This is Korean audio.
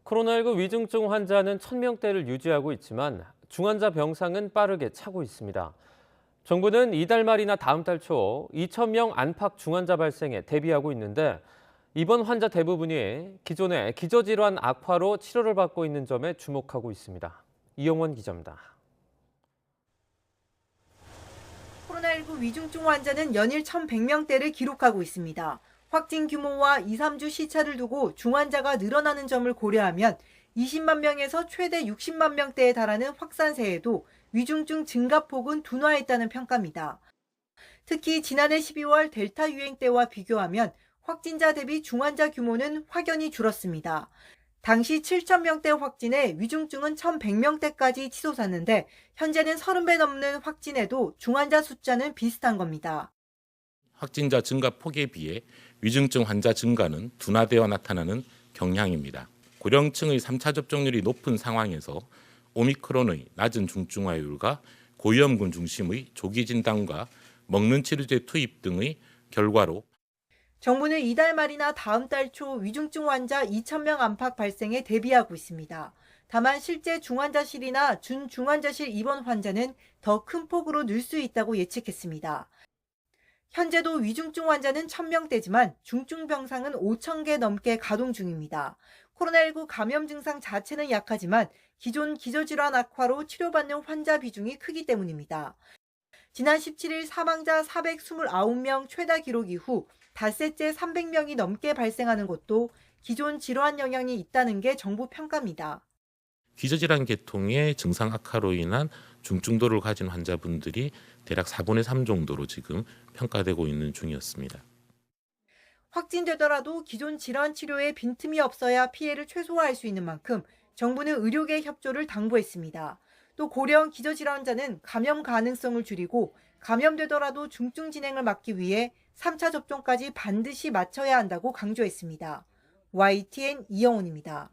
코로나19 위중증 환자는 1,000명대를 유지하고 있지만 중환자 병상은 빠르게 차고 있습니다. 정부는 이달 말이나 다음 달 초 2,000명 안팎 중환자 발생에 대비하고 있는데 이번 환자 대부분이 기존의 기저질환 악화로 치료를 받고 있는 점에 주목하고 있습니다. 이영원 기자입니다. 코로나19 위중증 환자는 연일 1,100명대를 기록하고 있습니다. 확진 규모와 2, 3주 시차를 두고 중환자가 늘어나는 점을 고려하면 20만 명에서 최대 60만 명대에 달하는 확산세에도 위중증 증가폭은 둔화했다는 평가입니다. 특히 지난해 12월 델타 유행 때와 비교하면 확진자 대비 중환자 규모는 확연히 줄었습니다. 당시 7,000명대 확진에 위중증은 1,100명대까지 치솟았는데 현재는 30배 넘는 확진에도 중환자 숫자는 비슷한 겁니다. 확진자 증가 폭에 비해 위중증 환자 증가는 둔화되어 나타나는 경향입니다. 고령층의 3차 접종률이 높은 상황에서 오미크론의 낮은 중증화율과 고위험군 중심의 조기 진단과 먹는 치료제 투입 등의 결과로 정부는 이달 말이나 다음 달 초 위중증 환자 2,000명 안팎 발생에 대비하고 있습니다. 다만 실제 중환자실이나 준중환자실 입원 환자는 더 큰 폭으로 늘 수 있다고 예측했습니다. 현재도 위중증 환자는 1,000명대지만 중증 병상은 5,000개 넘게 가동 중입니다. 코로나19 감염 증상 자체는 약하지만 기존 기저질환 악화로 치료받는 환자 비중이 크기 때문입니다. 지난 17일 사망자 429명 최다 기록 이후 닷새째 300명이 넘게 발생하는 것도 기존 질환 영향이 있다는 게 정부 평가입니다. 기저질환 계통의 증상 악화로 인한 중증도를 가진 환자분들이 대략 4분의 3 정도로 지금 평가되고 있는 중이었습니다. 확진되더라도 기존 질환 치료에 빈틈이 없어야 피해를 최소화할 수 있는 만큼 정부는 의료계 협조를 당부했습니다. 또 고령 기저질환자는 감염 가능성을 줄이고 감염되더라도 중증 진행을 막기 위해 3차 접종까지 반드시 마쳐야 한다고 강조했습니다. YTN 이영훈입니다.